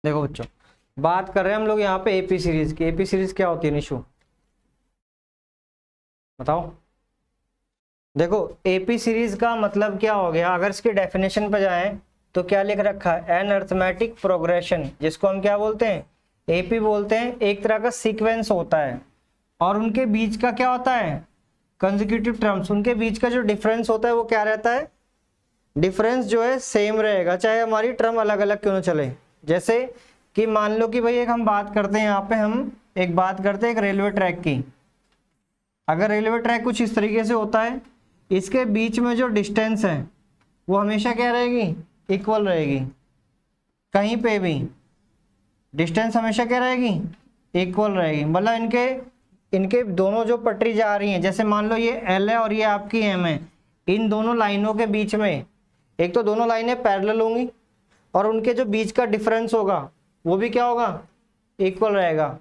देखो बच्चों, बात कर रहे हैं हम लोग यहाँ पे एपी सीरीज की। एपी सीरीज क्या होती है निशु, बताओ। देखो एपी सीरीज का मतलब क्या हो गया, अगर इसकी डेफिनेशन पे जाएं तो क्या लिख रखा है, एन अरिथमेटिक प्रोग्रेशन, जिसको हम क्या बोलते हैं, एपी बोलते हैं। एक तरह का सीक्वेंस होता है और उनके बीच का क्या होता है, कंसेक्यूटिव टर्म्स। उनके बीच का जो डिफरेंस होता है वो क्या रहता है, डिफरेंस जो है सेम रहेगा, चाहे हमारी टर्म अलग अलग क्यों न चले। जैसे कि मान लो कि भाई एक हम बात करते हैं, यहाँ पे हम एक बात करते हैं एक रेलवे ट्रैक की। अगर रेलवे ट्रैक कुछ इस तरीके से होता है, इसके बीच में जो डिस्टेंस है वो हमेशा क्या रहेगी, इक्वल रहेगी। कहीं पे भी डिस्टेंस हमेशा क्या रहेगी, इक्वल रहेगी। मतलब इनके दोनों जो पटरी जा रही हैं, जैसे मान लो ये एल है और ये आपकी एम है, इन दोनों लाइनों के बीच में एक तो दोनों लाइनें पैरेलल होंगी और उनके जो बीच का डिफरेंस होगा वो भी क्या होगा, इक्वल रहेगा।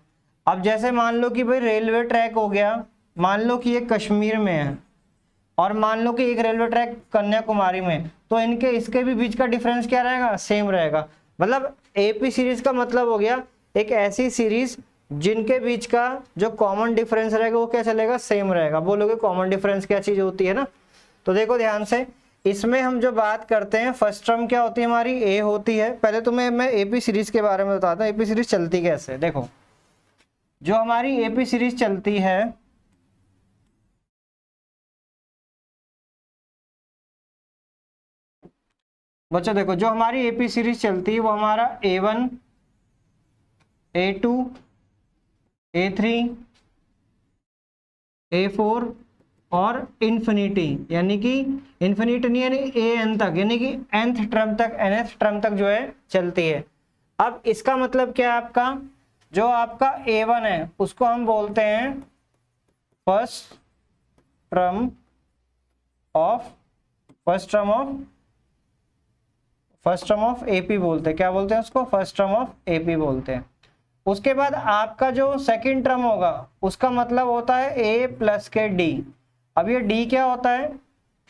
अब जैसे मान लो कि भाई रेलवे ट्रैक हो गया, मान लो कि ये कश्मीर में है और मान लो कि एक रेलवे ट्रैक कन्याकुमारी में, तो इनके इसके भी बीच का डिफरेंस क्या रहेगा, सेम रहेगा। मतलब एपी सीरीज का मतलब हो गया एक ऐसी सीरीज जिनके बीच का जो कॉमन डिफरेंस रहेगा वो क्या चलेगा, सेम रहेगा। बोलोगे कॉमन डिफरेंस क्या चीज होती है ना, तो देखो ध्यान से, इसमें हम जो बात करते हैं फर्स्ट टर्म क्या होती है हमारी, ए होती है। पहले तुम्हें मैं एपी सीरीज के बारे में बताता हूँ, एपी सीरीज चलती कैसे। देखो जो हमारी एपी सीरीज चलती है, बच्चों देखो जो हमारी एपी सीरीज चलती है वो हमारा A1 A2 A3 A4 और इन्फिनिटी, यानी कि इन्फिनिटी नहीं यानी एन तक, यानी कि nth टर्म तक, nth टर्म तक जो है चलती है। अब इसका मतलब क्या है, आपका जो आपका A1 है उसको हम बोलते हैं फर्स्ट टर्म ऑफ एपी बोलते हैं। क्या बोलते हैं उसको, फर्स्ट टर्म ऑफ एपी बोलते हैं। उसके बाद आपका जो सेकंड टर्म होगा उसका मतलब होता है ए प्लस के डी। अब ये डी क्या होता है,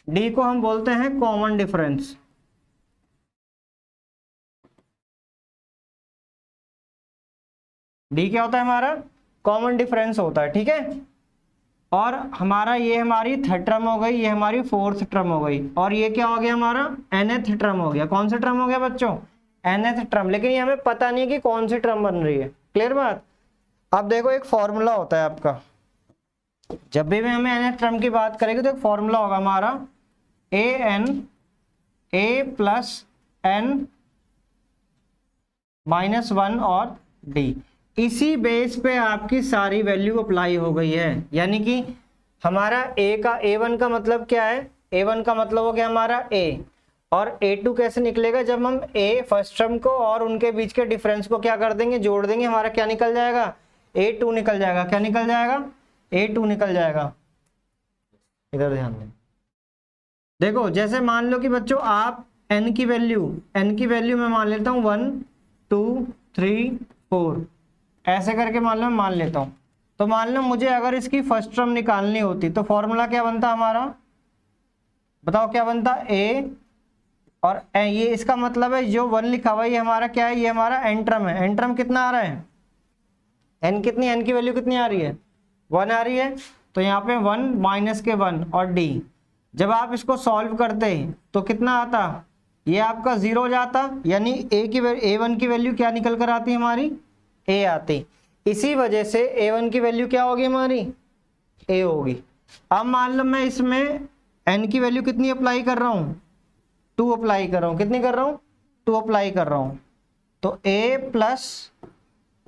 डी को हम बोलते हैं कॉमन डिफरेंस। डी क्या होता है हमारा, कॉमन डिफरेंस होता है, ठीक है। और हमारा ये हमारी थर्ड टर्म हो गई, ये हमारी फोर्थ टर्म हो गई, और ये क्या हो गया हमारा, nth टर्म हो गया। कौन सा टर्म हो गया बच्चों, nth टर्म। लेकिन ये हमें पता नहीं है कि कौन सी टर्म बन रही है, क्लियर बात। अब देखो एक फॉर्मूला होता है आपका, जब भी हमें nth टर्म की बात करेंगे तो एक फॉर्मूला होगा हमारा a प्लस n -1 और d। इसी बेस पे आपकी सारी वैल्यू अप्लाई हो गई है। यानी कि हमारा A1 का मतलब क्या है, A1 का मतलब हो गया हमारा A, और A2 कैसे निकलेगा, जब हम A फर्स्ट टर्म को और उनके बीच के डिफरेंस को क्या कर देंगे, जोड़ देंगे, हमारा क्या निकल जाएगा, A2 निकल जाएगा। क्या निकल जाएगा, A2 निकल जाएगा। इधर ध्यान दें, देखो जैसे मान लो कि बच्चों आप n की वैल्यू मैं मान लेता हूँ 1 2 3 4 ऐसे करके मान लेता हूं। तो मान लो मुझे अगर इसकी फर्स्ट टर्म निकालनी होती तो फॉर्मूला क्या बनता हमारा, बताओ क्या बनता, a और ये इसका मतलब है जो 1 लिखा हुआ है ये हमारा क्या है, ये हमारा n टर्म है। n टर्म कितना आ रहा है, n कितनी, n की वैल्यू कितनी आ रही है, 1 आ रही है। तो यहाँ पे 1 माइनस के 1 और d, जब आप इसको सॉल्व करते तो कितना आता, ये आपका 0 हो जाता, यानी A1 की वैल्यू क्या निकल कर आती हमारी, A आती। इसी वजह से A1 की वैल्यू क्या होगी हमारी, A होगी। अब मान लो मैं इसमें n की वैल्यू कितनी अप्लाई कर रहा हूं, 2 अप्लाई कर रहा हूं। कितनी कर रहा हूं, 2 अप्लाई कर रहा हूं। तो A प्लस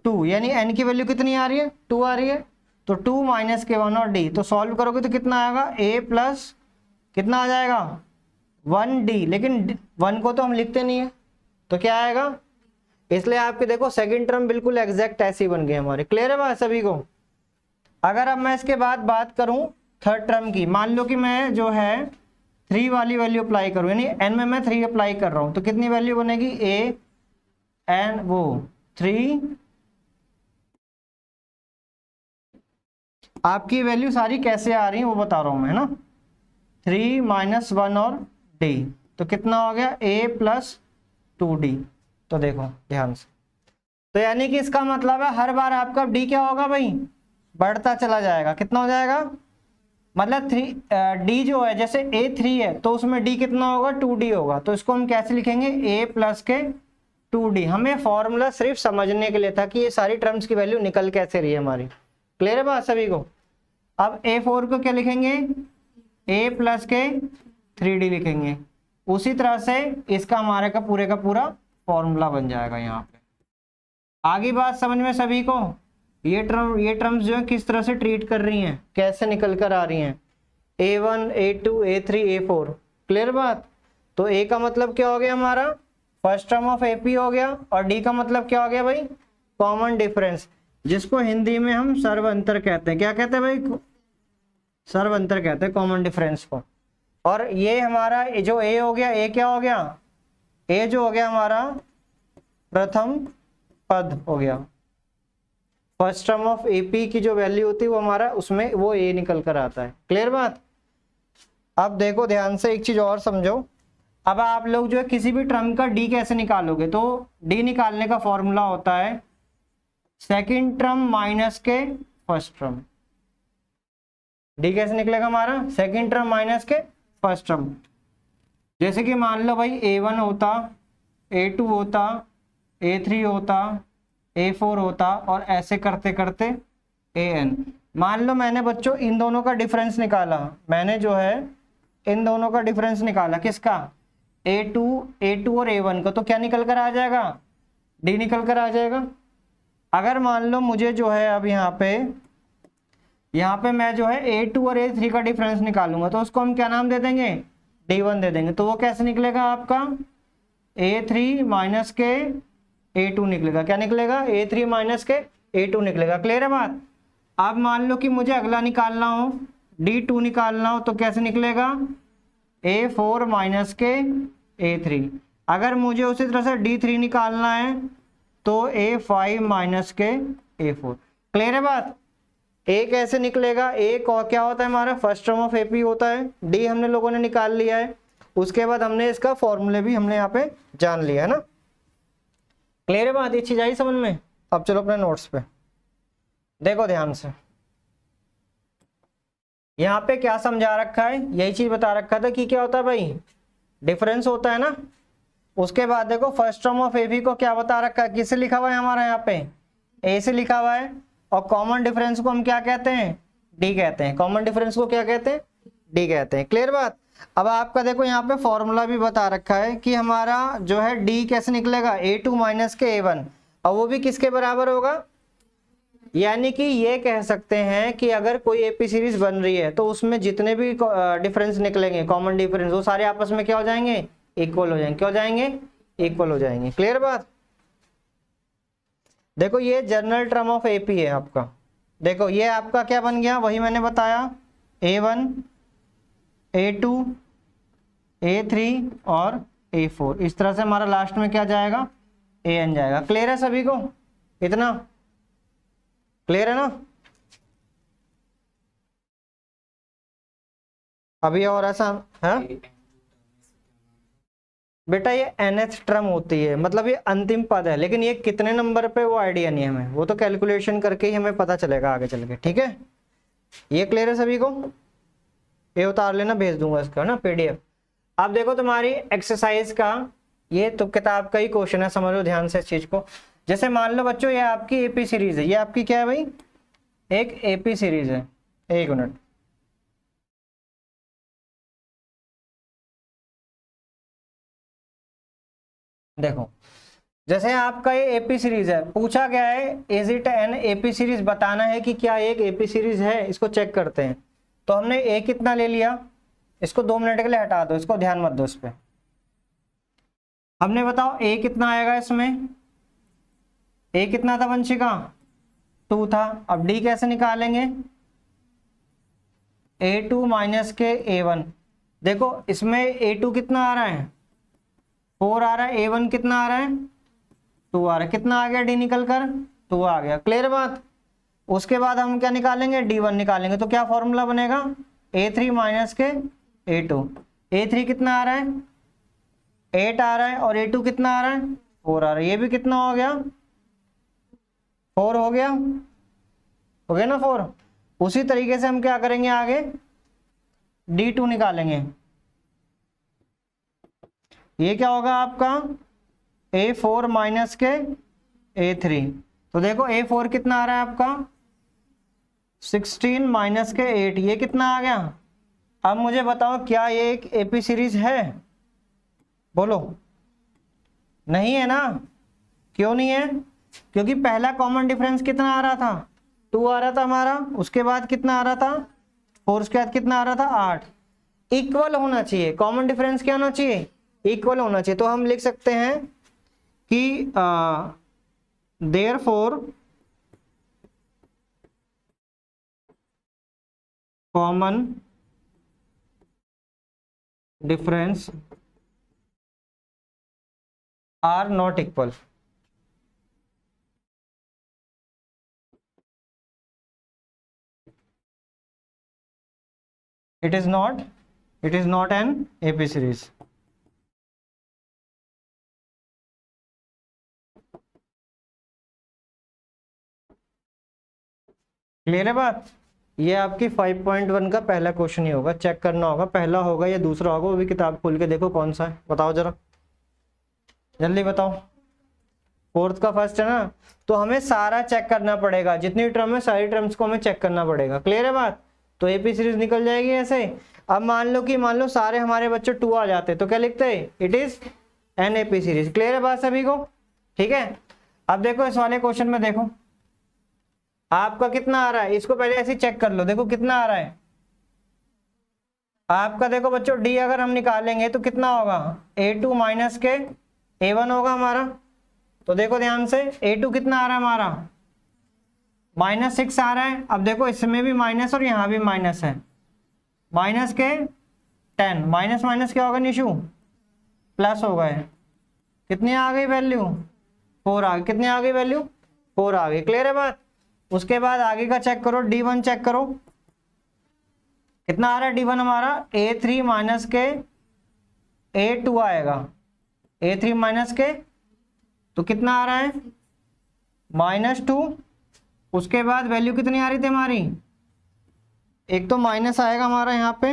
2 यानी n की वैल्यू कितनी आ रही है, 2 आ रही है। तो 2 माइनस के 1 और d, तो सॉल्व करोगे तो कितना आएगा, A प्लस कितना आ जाएगा 1d। लेकिन 1 को तो हम लिखते नहीं है, तो क्या आएगा, इसलिए आपके देखो सेकंड टर्म बिल्कुल एग्जैक्ट ऐसी बन गई हमारे। क्लियर है बात सभी को। अगर अब मैं इसके बाद बात करूं थर्ड टर्म की, मान लो कि मैं जो है 3 वाली वैल्यू अप्लाई करूं, यानी n में मैं 3 अप्लाई कर रहा हूं, तो कितनी वैल्यू बनेगी, a n वो 3, आपकी वैल्यू सारी कैसे आ रही है वो बता रहा हूं मैं ना, 3 माइनस 1 और d, तो कितना हो गया a प्लस 2d। तो देखो ध्यान से, तो यानी कि इसका मतलब है हर बार आपका डी क्या होगा भाई, बढ़ता चला जाएगा। कितना हो जाएगा, मतलब डी जो है जैसे A3 है तो उसमें डी कितना होगा, 2D होगा। तो इसको हम कैसे लिखेंगे, A प्लस के 2D। हमें फॉर्मूला सिर्फ समझने के लिए था कि ये सारी टर्म्स की वैल्यू निकल कैसे रही है हमारी। क्लियर है बात सभी को। अब A4 को क्या लिखेंगे, A प्लस के 3D लिखेंगे। उसी तरह से इसका हमारे का पूरा फॉर्मूला बन जाएगा यहाँ पे। आगे बात समझ में सभी को, ये टर्म्स जो है किस तरह से ट्रीट कर रही हैं, कैसे निकल कर आ रही हैं, A1 A2 A3 A4। Clear बात। तो A का मतलब क्या हो गया हमारा, फर्स्ट टर्म ऑफ AP हो गया, और D का मतलब क्या हो गया भाई, कॉमन डिफरेंस, जिसको हिंदी में हम सर्व अंतर कहते हैं। क्या कहते हैं भाई, सर्व अंतर कहते हैं कॉमन डिफरेंस को। और ये हमारा जो A हो गया, A क्या हो गया, A जो हो गया हमारा प्रथम पद हो गया। फर्स्ट टर्म ऑफ AP की जो वैल्यू होती है वो हमारा उसमें वो A निकल कर आता है। क्लियर बात। अब देखो ध्यान से एक चीज और समझो। अब आप लोग जो है किसी भी टर्म का D कैसे निकालोगे, तो D निकालने का फॉर्मूला होता है सेकंड टर्म माइनस के फर्स्ट टर्म। D कैसे निकलेगा हमारा, सेकंड टर्म माइनस के फर्स्ट टर्म। जैसे कि मान लो भाई A1 होता, A2 होता, A3 होता, A4 होता, और ऐसे करते करते AN। मान लो मैंने बच्चों इन दोनों का डिफरेंस निकाला, मैंने जो है इन दोनों का डिफरेंस निकाला, किसका, A2 और A1 का, तो क्या निकल कर आ जाएगा, D निकल कर आ जाएगा। अगर मान लो मुझे जो है अब यहाँ पे मैं जो है A2 और A3 का डिफरेंस निकालूंगा, तो उसको हम क्या नाम दे देंगे, D1 दे देंगे। तो वो कैसे निकलेगा आपका, A3 माइनस के A2 निकलेगा। क्या निकलेगा, A3 माइनस के A2 निकलेगा। क्लियर है बात। अब मान लो कि मुझे अगला निकालना हो, D2 निकालना हो, तो कैसे निकलेगा, A4 माइनस के A3। अगर मुझे उसी तरह से D3 निकालना है तो A5 माइनस के A4। क्लियर है बात। A कैसे निकलेगा, A क्या होता है हमारा, फर्स्ट टर्म ऑफ AP होता है। D हमने लोगों ने निकाल लिया है, उसके बाद हमने इसका फॉर्मूले भी हमने यहाँ पे जान लिया है ना। क्लियर है बात, ये चीज आई समझ में। अब चलो अपने नोट्स पे देखो ध्यान से। यहाँ पे क्या समझा रखा है, यही चीज बता रखा था कि क्या होता है भाई, डिफरेंस होता है ना। उसके बाद देखो फर्स्ट टर्म ऑफ AP को क्या बता रखा है, किससे लिखा हुआ है हमारा यहाँ पे, A से लिखा हुआ है। और कॉमन डिफरेंस को हम क्या कहते हैं, D कहते हैं। कॉमन डिफरेंस को क्या कहते हैं, D कहते हैं। क्लियर बात। अब आपका देखो यहाँ पे फॉर्मूला भी बता रखा है कि हमारा जो है D कैसे निकलेगा, A2 माइनस के A1, और वो भी किसके बराबर होगा, यानी कि ये कह सकते हैं कि अगर कोई AP सीरीज बन रही है तो उसमें जितने भी डिफरेंस निकलेंगे, कॉमन डिफरेंस, वो सारे आपस में क्या हो जाएंगे, इक्वल हो जाएंगे। क्या हो जाएंगे, इक्वल हो जाएंगे। क्लियर बात। देखो ये जनरल टर्म ऑफ AP है आपका। देखो ये आपका क्या बन गया, वही मैंने बताया, A1 A2 A3 और A4। इस तरह से हमारा लास्ट में क्या जाएगा, AN जाएगा। क्लियर है सभी को, इतना क्लियर है ना। अभी और ऐसा है बेटा, ये nth टर्म होती है, मतलब ये अंतिम पद है, लेकिन ये कितने नंबर पे वो आइडिया नहीं है हमें, वो तो कैलकुलेशन करके ही हमें पता चलेगा आगे चल के। ठीक है, ये क्लियर है सभी को। ये उतार लेना, भेज दूंगा इसका ना PDF। अब देखो तुम्हारी एक्सरसाइज का, ये तो किताब का ही क्वेश्चन है, समझो ध्यान से इस चीज को। जैसे मान लो बच्चों ये आपकी AP सीरीज है, ये आपकी क्या है भाई, एक AP सीरीज है। एक मिनट, देखो जैसे आपका ये AP सीरीज है, पूछा गया है is it an AP series, बताना है कि क्या एक AP सीरीज है। इसको चेक करते हैं। तो हमने A कितना ले लिया, इसको 2 मिनट के लिए हटा दो, इसको ध्यान मत दो इस पे। हमने बताओ A कितना आएगा इसमें, A कितना था वंशिका, 2 था। अब D कैसे निकालेंगे, A2 माइनस के A1। देखो इसमें A2 कितना आ रहा है, 4 आ रहा है, A1 कितना आ रहा है, 2 आ रहा है। कितना आ गया D निकल कर, 2 आ गया। क्लियर बात। उसके बाद हम क्या निकालेंगे, D1 निकालेंगे। तो क्या फॉर्मूला बनेगा, A3 माइनस के A2। A3 कितना आ रहा है, 8 आ रहा है, और A2 कितना आ रहा है, 4 आ रहा है। ये भी कितना हो गया, 4 हो गया ना 4। उसी तरीके से हम क्या करेंगे आगे, D2 निकालेंगे। ये क्या होगा आपका A4 माइनस के A3। तो देखो A4 कितना आ रहा है आपका 16 माइनस के 8, ये कितना आ गया। अब मुझे बताओ क्या ये एक एपी सीरीज है, बोलो। नहीं है ना, क्यों नहीं है, क्योंकि पहला कॉमन डिफरेंस कितना आ रहा था 2 आ रहा था हमारा, उसके बाद कितना आ रहा था 4, उसके बाद कितना आ रहा था 8। इक्वल होना चाहिए, कॉमन डिफरेंस क्या होना चाहिए, इक्वल होना चाहिए। तो हम लिख सकते हैं कि therefore common difference are not equal. it is not an AP series। Clear है बात। ये आपकी 5.1 का पहला क्वेश्चन ही होगा, चेक करना होगा पहला होगा या दूसरा होगा, वो भी किताब खोल के देखो कौन सा है, बताओ जरा जल्दी बताओ। 4th का फर्स्ट है ना, तो हमें सारा चेक करना पड़ेगा, जितनी टर्म है सारी टर्म्स को हमें चेक करना पड़ेगा। क्लियर है बात। तो एपी सीरीज निकल जाएगी ऐसे। अब मान लो सारे हमारे बच्चे 2 आ जाते तो क्या लिखते हैं, it is an AP series. Clear है बात सभी को, ठीक है। अब देखो इस वाले क्वेश्चन में देखो आपका कितना आ रहा है, इसको पहले ऐसे चेक कर लो, देखो कितना आ रहा है आपका। देखो बच्चों डी अगर हम निकालेंगे तो कितना होगा, A2 माइनस के A1 होगा हमारा। तो देखो ध्यान से A2 कितना आ रहा है हमारा -6 आ रहा है। अब देखो इसमें भी माइनस और यहाँ भी माइनस है, माइनस के 10, माइनस माइनस क्या होगा निशु, प्लस हो गए। कितनी आ गई वैल्यू 4 आ गई, कितनी आ गई वैल्यू 4 आ गई। क्लियर है बात। उसके बाद आगे का चेक करो, D1 चेक करो कितना आ रहा है D1 हमारा, A3 माइनस के A2 आएगा, A3 माइनस के तो कितना आ रहा है -2। उसके बाद वैल्यू कितनी आ रही थी हमारी, एक तो माइनस आएगा हमारा यहाँ पे,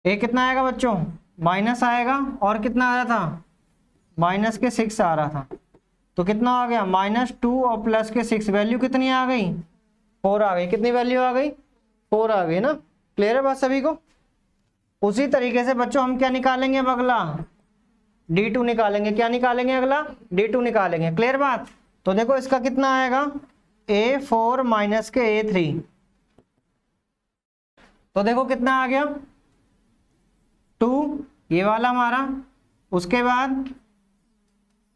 एक कितना आएगा बच्चों माइनस आएगा, और कितना आ रहा था माइनस के 6 आ रहा था। तो कितना आ गया -2 और प्लस के 6, वैल्यू कितनी आ गई 4 आ गई। कितनी वैल्यू आ गई 4 आ गई ना। क्लियर है बात सभी को। उसी तरीके से बच्चों हम क्या निकालेंगे अब अगला, D2 निकालेंगे। क्या निकालेंगे अगला, D2 निकालेंगे। क्लियर बात। तो देखो इसका कितना आएगा A4 माइनस के A3, तो देखो कितना आ गया 2, ये वाला हमारा। उसके बाद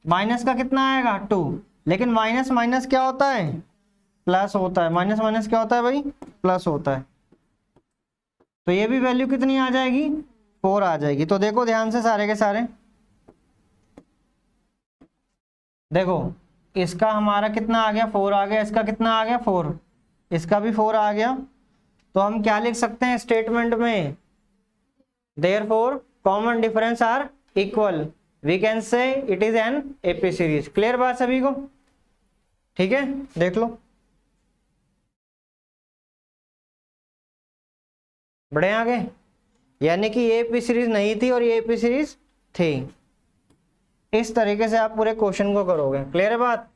माइनस का कितना आएगा 2, लेकिन माइनस माइनस क्या होता है प्लस होता है, माइनस माइनस क्या होता है भाई प्लस होता है। तो ये भी वैल्यू कितनी आ जाएगी 4 आ जाएगी। तो देखो ध्यान से सारे के सारे, देखो इसका हमारा कितना आ गया 4 आ गया, इसका कितना आ गया 4, इसका भी 4 आ गया। तो हम क्या लिख सकते हैं स्टेटमेंट में, therefore common difference are equal, we can say it is an AP series. Clear बात सभी को, ठीक है। देख लो बढ़े आगे, यानी कि ये एपी सीरीज नहीं थी और ये एपी सीरीज थी। इस तरीके से आप पूरे क्वेश्चन को करोगे। क्लियर है बात।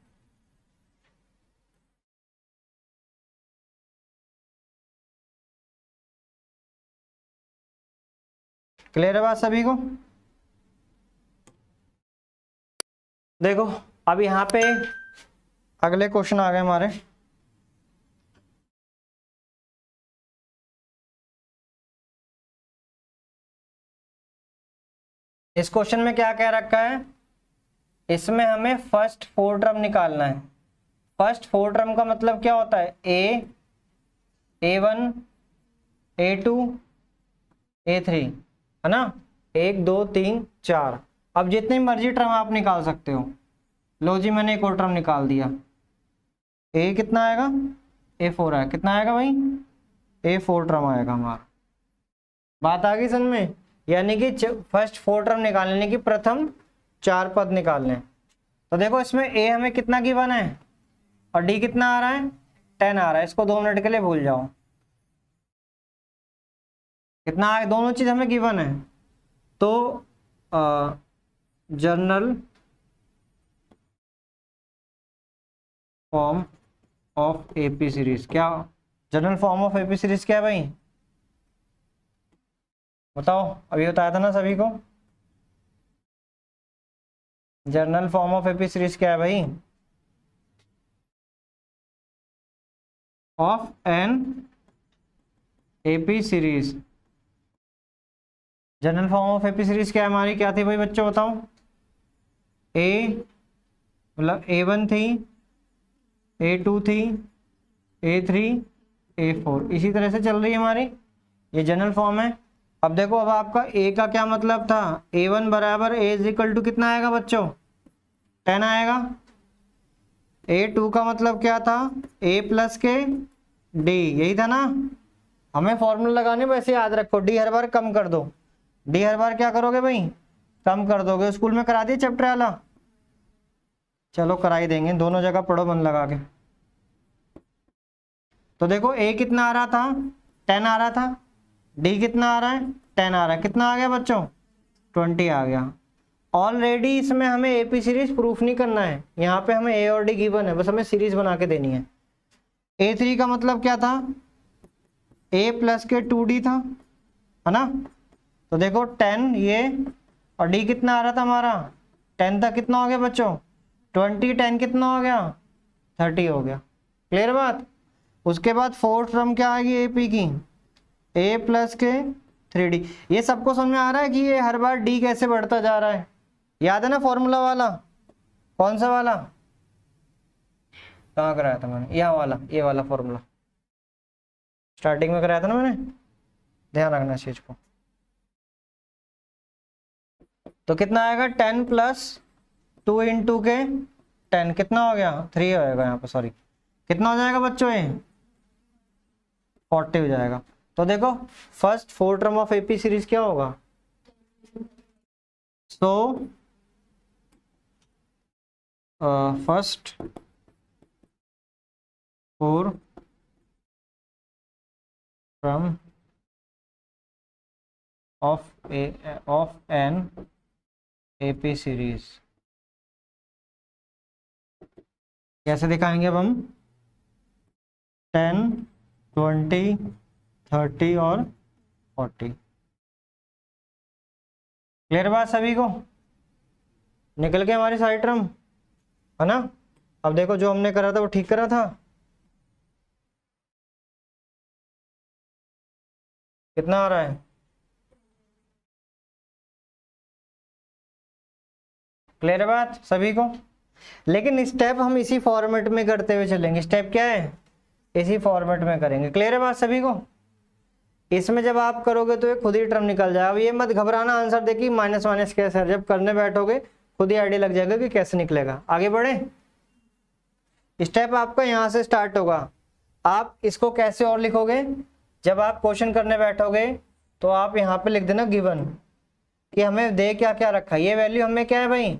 क्लियर है बात सभी को। देखो अब यहाँ पे अगले क्वेश्चन आ गए हमारे। इस क्वेश्चन में क्या कह रखा है, इसमें हमें फर्स्ट 4 टर्म निकालना है। फर्स्ट 4 टर्म का मतलब क्या होता है, A1 A2 A3 है ना, 1 2 3 4। अब जितनी मर्जी टर्म आप निकाल सकते हो। लो जी मैंने एक और टर्म निकाल दिया, A कितना आएगा A4 आएगा, कितना आएगा भाई A4 टर्म आएगा हमारा। बात आ गई समझ में? यानी कि फर्स्ट 4 टर्म निकालने की प्रथम 4 पद निकालने। तो देखो इसमें A हमें कितना गिवन है और D कितना आ रहा है, 10 आ रहा है। इसको 2 मिनट के लिए भूल जाओ। कितना आ, दोनों चीज हमें गिवन है। तो general form of AP series, क्या general form of AP series क्या है भाई, बताओ। अभी बताया था ना सभी को। General form of AP series क्या है भाई, of N AP series. General form of AP series क्या है हमारी, क्या थी भाई बच्चों बताओ। ए मतलब A1 थी, A2 थी, A3, A4, इसी तरह से चल रही है हमारी, ये जनरल फॉर्म है। अब देखो, अब आपका A का क्या मतलब था, A1 बराबर A इज इक्वल टू कितना आएगा बच्चों, 10 आएगा। A2 का मतलब क्या था, A प्लस के D, यही था ना। हमें फॉर्मूला लगाने, वैसे याद रखो, D हर बार कम कर दो। D हर बार क्या करोगे भाई, कम कर दोगे। स्कूल में करा दिए चैप्टर वाला, चलो करा ही देंगे, दोनों जगह पढ़ो मन लगा के। तो देखो A कितना आ रहा था, 10 आ रहा था। D कितना आ रहा है, 10 आ रहा है। कितना आ गया बच्चों, 20 आ गया। ऑलरेडी इसमें हमें एपी सीरीज प्रूफ नहीं करना है, यहाँ पे हमें A और D गिवन है, बस हमें सीरीज बना के देनी है। A3 का मतलब क्या था, A प्लस के 2D था, है ना। तो देखो 10 ये, और D कितना आ रहा था हमारा, 10 तक कितना हो गया बच्चों, 20, 10 कितना हो गया, 30 हो गया। क्लियर बात। उसके बाद फोर्थ टर्म क्या आएगी एपी की, A प्लस के 3D। ये सबको समझ में आ रहा है कि ये हर बार D कैसे बढ़ता जा रहा है, याद है ना फॉर्मूला वाला, कौन सा वाला, कहाँ कराया था मैंने, यह वाला, ये वाला फॉर्मूला स्टार्टिंग में कराया था ना मैंने, ध्यान रखना इस चीज को। तो कितना आएगा, 10 प्लस 2 इंटू के 10 कितना हो गया, 3 होएगा यहाँ पर, सॉरी कितना हो जाएगा बच्चों, ये 40 हो जाएगा। तो देखो first 4 term of AP series क्या होगा, so first 4 term of N AP series कैसे दिखाएंगे अब हम, 10, 20, 30 और 40। क्लियर बात सभी को, निकल के हमारी सारी टर्म, है ना। अब देखो जो हमने करा था वो ठीक करा था, कितना आ रहा है, क्लियर बात सभी को। लेकिन स्टेप हम इसी फॉर्मेट में करते हुए चलेंगे, स्टेप क्या है, इसी फॉर्मेट में करेंगे। क्लियर है बात सभी को। इसमें जब आप करोगे तो ये खुद ही टर्म निकल जाएगा। अब ये मत घबराना आंसर देखिए माइनस माइनस कैसे है, जब करने बैठोगे खुद ही आइडिया लग जाएगा कि कैसे निकलेगा। आगे बढ़े, स्टेप आपका यहाँ से स्टार्ट होगा। आप इसको कैसे और लिखोगे, जब आप क्वेश्चन करने बैठोगे तो आप यहाँ पे लिख देना गिवन, कि हमें दे क्या क्या रखा है, ये वैल्यू हमें क्या है भाई,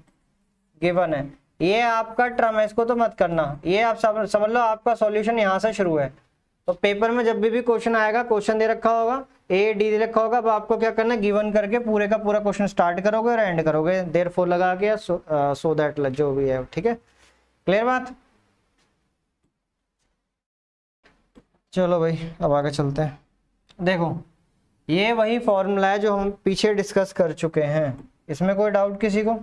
गिवन है। ये आपका टर्म है, इसको तो मत करना, ये आप समझ लो आपका सॉल्यूशन यहाँ से शुरू है। तो पेपर में जब भी क्वेश्चन आएगा, क्वेश्चन दे रखा होगा, A D दे रखा होगा, अब आपको क्या करना है, गिवन करके पूरे का पूरा क्वेश्चन स्टार्ट करोगे और एंड करोगे देयरफॉर लगा के, या सो दैट जो भी है, ठीक है। क्लियर बात। चलो भाई अब आगे चलते हैं। देखो ये वही फॉर्मूला है जो हम पीछे डिस्कस कर चुके हैं, इसमें कोई डाउट किसी को,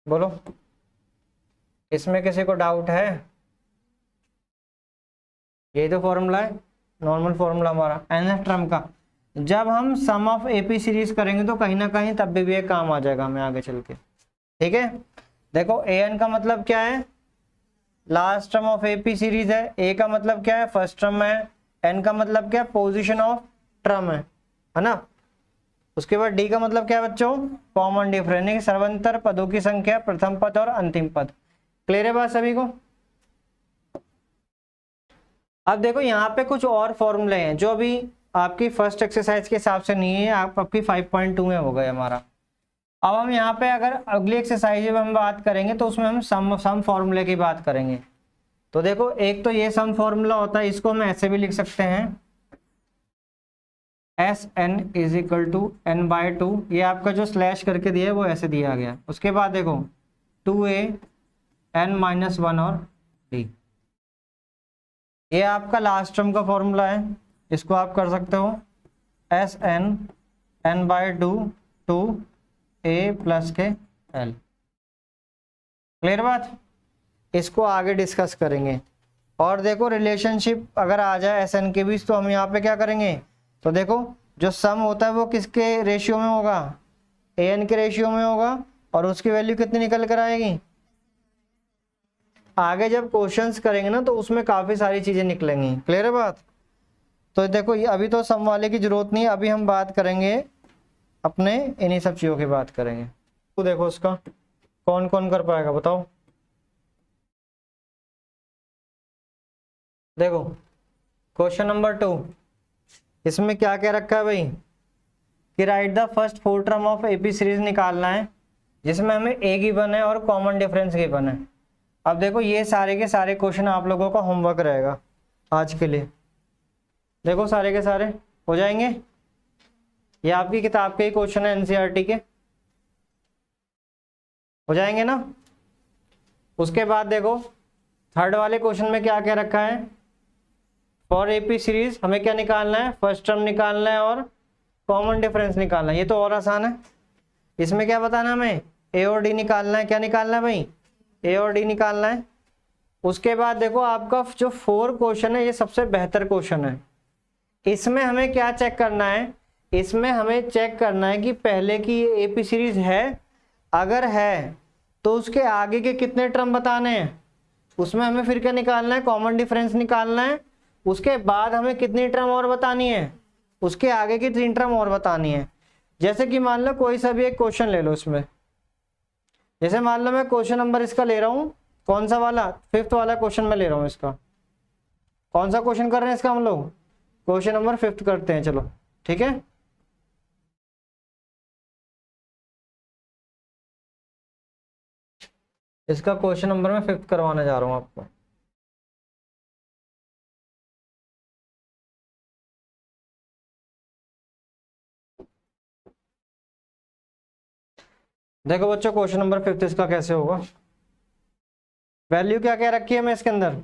बोलो, इसमें किसी को डाउट है। ये तो फॉर्मूला है, नॉर्मल फॉर्मूला हमारा nth टर्म का। जब हम सम ऑफ एपी सीरीज करेंगे तो कहीं ना कहीं तब भी ये काम आ जाएगा हमें आगे चल के, ठीक है। देखो an का मतलब क्या है, last term of AP series है। a का मतलब क्या है, फर्स्ट टर्म है। n का मतलब क्या है, पोजीशन ऑफ टर्म है ना। उसके बाद d का मतलब क्या है बच्चों, कॉमन डिफरेंस, सर्वांतर पदों की संख्या, प्रथम पद और अंतिम पद। क्लियर है बात सभी को। अब देखो यहाँ पे कुछ और फॉर्मूले हैं जो अभी आपकी फर्स्ट एक्सरसाइज के हिसाब से नहीं है, आप आपकी 5.2 में हो गए हमारा। अब हम यहाँ पे अगर अगली एक्सरसाइज में हम बात करेंगे तो उसमें हम सम फॉर्मूले की बात करेंगे। तो देखो एक तो ये सम फॉर्मूला होता है, इसको हम ऐसे भी लिख सकते हैं S N is equal to N by 2। ये आपका जो स्लैश करके दिया है वो ऐसे दिया गया। उसके बाद देखो 2a n माइनस 1 और d, ये आपका लास्ट टर्म का फॉर्मूला है। इसको आप कर सकते हो S N N by 2 2a plus के l। क्लियर बात? इसको आगे डिस्कस करेंगे। और देखो रिलेशनशिप अगर आ जाए एस एन के बीच तो हम यहाँ पे क्या करेंगे, तो देखो जो सम होता है वो किसके रेशियो में होगा, ए एन के रेशियो में होगा, और उसकी वैल्यू कितनी निकल कर आएगी। आगे जब क्वेश्चंस करेंगे ना तो उसमें काफ़ी सारी चीज़ें निकलेंगी। क्लियर है बात? तो देखो ये अभी तो सम वाले की जरूरत नहीं है, अभी हम बात करेंगे अपने इन्हीं सब चीज़ों की बात करेंगे। तो देखो उसका कौन कौन कर पाएगा बताओ। देखो क्वेश्चन नंबर 2, इसमें क्या क्या रखा है भाई कि right the first 4 term of AP series निकालना है, जिसमें हमें ए गिवन है और कॉमन डिफरेंस गिवन है। अब देखो ये सारे के सारे क्वेश्चन आप लोगों का होमवर्क रहेगा आज के लिए। देखो सारे के सारे हो जाएंगे, ये आपकी किताब के ही क्वेश्चन है, एनसीईआरटी के हो जाएंगे ना। उसके बाद देखो थर्ड वाले क्वेश्चन में क्या क्या रखा है, फॉर एपी सीरीज हमें क्या निकालना है, फर्स्ट टर्म निकालना है और कॉमन डिफरेंस निकालना है। ये तो और आसान है। इसमें क्या बताना है हमें, ए और डी निकालना है। क्या निकालना है भाई, ए और डी निकालना है। उसके बाद देखो आपका जो 4 क्वेश्चन है ये सबसे बेहतर क्वेश्चन है। इसमें हमें क्या चेक करना है, इसमें हमें चेक करना है कि पहले की ये एपी सीरीज है, अगर है तो उसके आगे के कितने टर्म बताने हैं। उसमें हमें फिर क्या निकालना है, कॉमन डिफरेंस निकालना है। उसके बाद हमें कितनी टर्म और बतानी है, उसके आगे की 3 टर्म और बतानी है। जैसे कि मान लो कोई सा भी एक क्वेश्चन ले लो, इसमें जैसे मान लो मैं क्वेश्चन नंबर इसका ले रहा हूँ, कौन सा वाला, 5th वाला क्वेश्चन मैं ले रहा हूँ। इसका कौन सा क्वेश्चन कर रहे हैं, इसका हम लोग क्वेश्चन नंबर 5th करते हैं। चलो ठीक है, इसका क्वेश्चन नंबर मैं 5th करवाने जा रहा हूँ आपको। देखो बच्चों क्वेश्चन नंबर 5th इसका कैसे होगा, वैल्यू क्या क्या रखी है मैं इसके अंदर,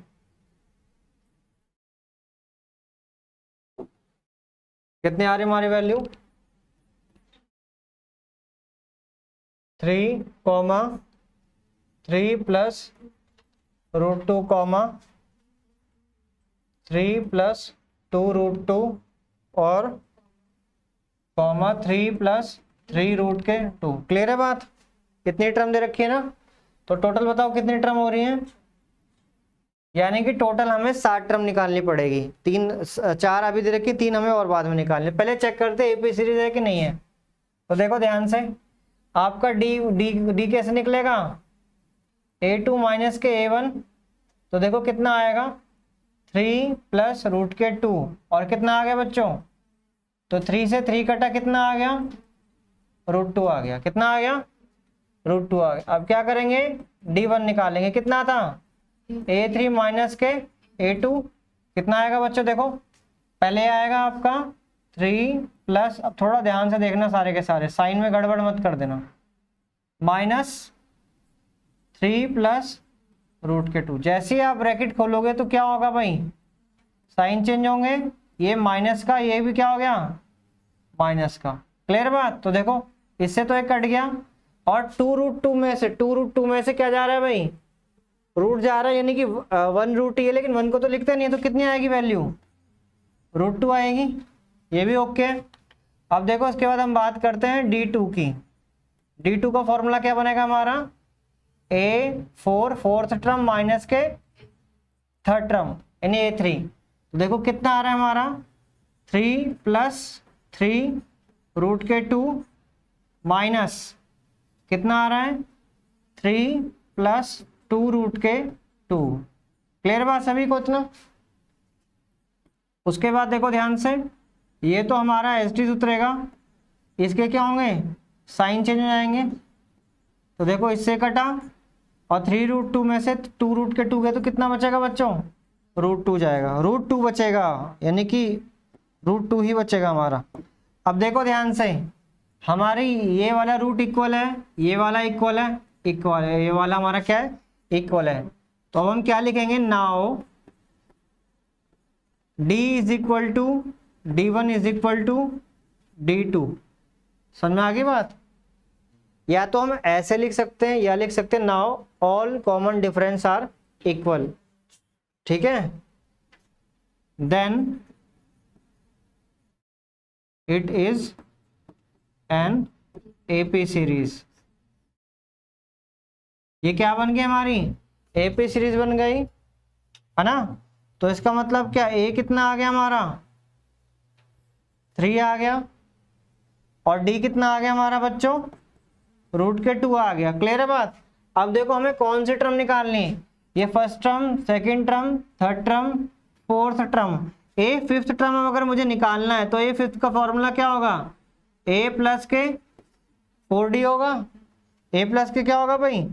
कितनी आ रही हमारी वैल्यू, 3 प्लस √2 3 प्लस 2√2 और 3 प्लस 3√2। क्लियर है बात? कितनी टर्म दे रखी है ना, तो टोटल बताओ कितनी टर्म हो रही है। यानी कि टोटल हमें 7 टर्म निकालनी पड़ेगी। 4 अभी दे रखी, 3 हमें और बाद में निकालनी। पहले चेक करते एपी सीरीज है कि नहीं है। तो देखो ध्यान से, आपका डी डी डी कैसे निकलेगा, a2 माइनस के a1। तो देखो कितना आएगा, 3 प्लस √2 और कितना आ गया बच्चों, तो 3 से 3 कटा, कितना आ गया, √2 आ गया। कितना आ गया, √2 आ गया। अब क्या करेंगे, d1 निकालेंगे। कितना था, a3 माइनस के a2, कितना आएगा बच्चों, देखो पहले आएगा आपका 3 प्लस, अब थोड़ा ध्यान से देखना सारे के सारे, साइन में गड़बड़ मत कर देना, माइनस 3 प्लस √2। जैसे ही आप ब्रैकेट खोलोगे तो क्या होगा भाई, साइन चेंज होंगे, ये माइनस का, ये भी क्या हो गया, माइनस का। क्लियर बात? तो देखो इससे तो एक कट गया, और 2√2 में से, 2√2 में से क्या जा रहा है भाई, रूट जा रहा है, यानी कि 1 है, लेकिन 1 को तो लिखते नहीं है, तो कितनी आएगी वैल्यू, √2 आएगी। ये भी ओके है। अब देखो इसके बाद हम बात करते हैं d2 की। d2 का फॉर्मूला क्या बनेगा हमारा, a4 4th टर्म माइनस के 3rd टर्म यानी a3। तो देखो कितना आ रहा है हमारा, 3 प्लस 3√2 माइनस कितना आ रहा है, 3 प्लस 2√2। क्लियर बात सभी को इतना? उसके बाद देखो ध्यान से, ये तो हमारा एस टी उतरेगा, इसके क्या होंगे, साइन चेंज हो जाएंगे। तो देखो इससे कटा, और 3√2 में से 2√2 गए तो कितना बचेगा बच्चों, √2 जाएगा, √2 बचेगा, यानी कि √2 ही बचेगा हमारा। अब देखो ध्यान से, हमारी ये वाला रूट इक्वल है, ये वाला इक्वल है, इक्वल है, ये वाला हमारा क्या है, इक्वल है। तो अब हम क्या लिखेंगे, now d is equal to d1 is equal to d2। समझ में आ गई बात। या तो हम ऐसे लिख सकते हैं या लिख सकते हैं now all common difference are equal, ठीक है। Then it is an AP series. ये क्या बन गई हमारी, एपी सीरीज बन गई है ना। तो इसका मतलब क्या, ए कितना आ गया हमारा, 3 आ गया, और डी कितना आ गया हमारा बच्चों, √2 आ गया। क्लियर है बात। अब देखो हमें कौन सी टर्म निकालनी है, ये first term, second term, third term, fourth term. A fifth term अगर मुझे निकालना है तो ए फिफ्थ का फॉर्मूला क्या होगा, ए प्लस के 4d होगा, ए प्लस के क्या होगा भाई,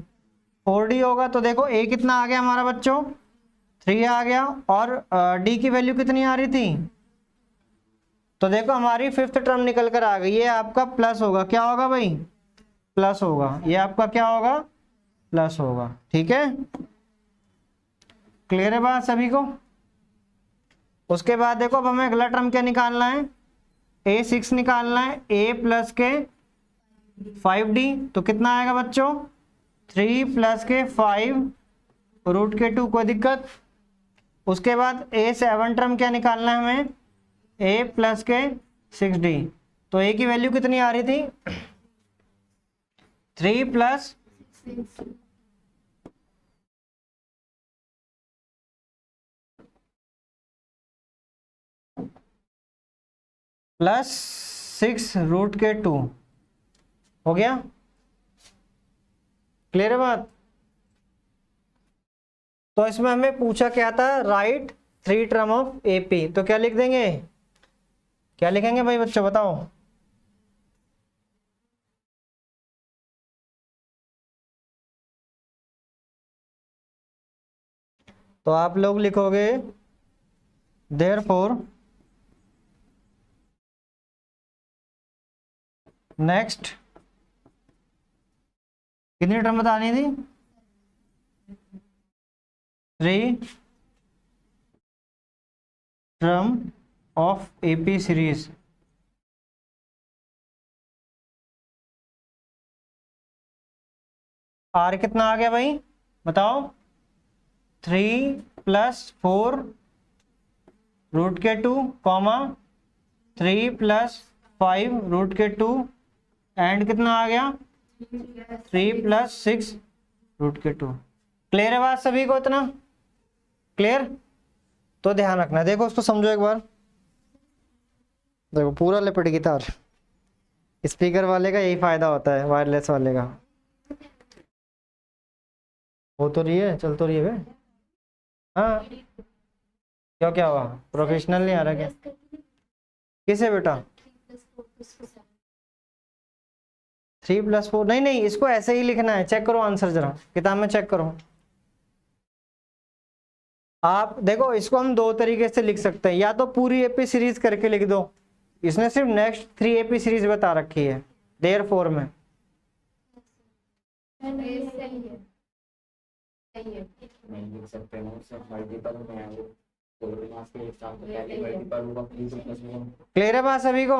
4d होगा। तो देखो ए कितना आ गया हमारा बच्चों, 3 आ गया, और डी की वैल्यू कितनी आ रही थी, तो देखो हमारी फिफ्थ टर्म निकल कर आ गई। ये आपका प्लस होगा, क्या होगा भाई, प्लस होगा, ये आपका क्या होगा, प्लस होगा, ठीक है। क्लियर है बात सभी को। उसके बाद देखो अब हमें अगला टर्म क्या निकालना है, a6 निकालना है, a प्लस के 5d, तो कितना आएगा बच्चों, 3 प्लस के 5 √2, कोई दिक्कत। उसके बाद a7 टर्म क्या निकालना है हमें, a प्लस के 6d, तो a की वैल्यू कितनी आ रही थी, 3 प्लस 6√2 हो गया। क्लियर है बात। तो इसमें हमें पूछा क्या था, राइट 3 टर्म ऑफ एपी, तो क्या लिख देंगे, क्या लिखेंगे भाई बच्चों बताओ, तो आप लोग लिखोगे देयरफॉर नेक्स्ट, कितनी टर्म बतानी थी, 3 टर्म ऑफ एपी सीरीज। आर कितना आ गया भाई बताओ, 3 प्लस 4 √2 कॉमा 3 प्लस 5 √2 एंड कितना आ गया 3 प्लस 6 √2। क्लियर है बात सभी को, इतना क्लियर। तो ध्यान रखना, देखो उसको समझो एक बार, देखो पूरा लिपट गिटार, स्पीकर वाले का यही फायदा होता है, वायरलेस वाले का। हो तो रही है, चल तो रही है बे। हाँ क्यों, क्या हुआ, प्रोफेशनल नहीं आ रहा क्या, किसे बेटा, 3 प्लस 4, नहीं नहीं इसको ऐसे ही लिखना है, चेक करो आंसर जरा किताब में चेक करो। आप देखो इसको हम 2 तरीके से लिख सकते हैं, या तो पूरी एपी सीरीज करके लिख दो, इसने सिर्फ नेक्स्ट 3 एपी सीरीज बता रखी है देयरफॉर में। क्लियर है बात सभी को,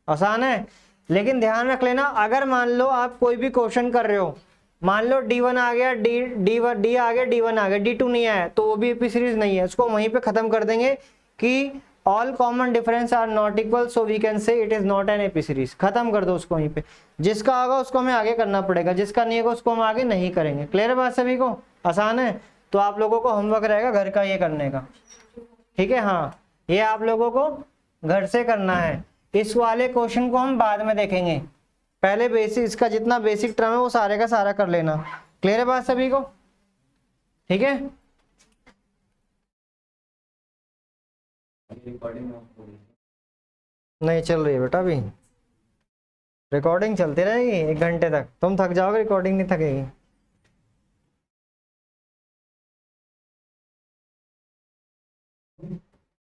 आसान है। लेकिन ध्यान रख लेना, अगर मान लो आप कोई भी क्वेश्चन कर रहे हो, मान लो D1 आ गया, D आ गया, D1 आ गया, D2 नहीं आया, तो वो भी एपी सीरीज नहीं है, उसको वहीं पे खत्म कर देंगे कि all common difference are not equal, so we can say it is not an AP series. खत्म कर दो उसको वहीं पे, जिसका होगा उसको हमें आगे करना पड़ेगा, जिसका नहीं होगा उसको हम आगे नहीं करेंगे। क्लियर है बात सभी को, आसान है। तो आप लोगों को होमवर्क रहेगा घर का ये करने का, ठीक है। हाँ ये आप लोगों को घर से करना है, इस वाले क्वेश्चन को हम बाद में देखेंगे, पहले बेसिक, इसका जितना बेसिक टर्म है वो सारे का सारा कर लेना। क्लियर है बात सभी को, ठीक है। नहीं चल रही है बेटा, अभी रिकॉर्डिंग चलती रहेगी 1 घंटे तक, तुम थक जाओगे, रिकॉर्डिंग नहीं थकेगी।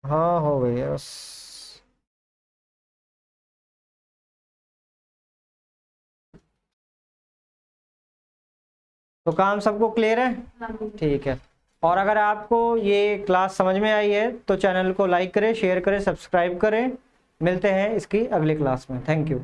हाँ हो गई है बस। तो काम सबको क्लियर है? ठीक है। और अगर आपको ये क्लास समझ में आई है तो चैनल को लाइक करें, शेयर करें, सब्सक्राइब करें। मिलते हैं इसकी अगली क्लास में। Thank you.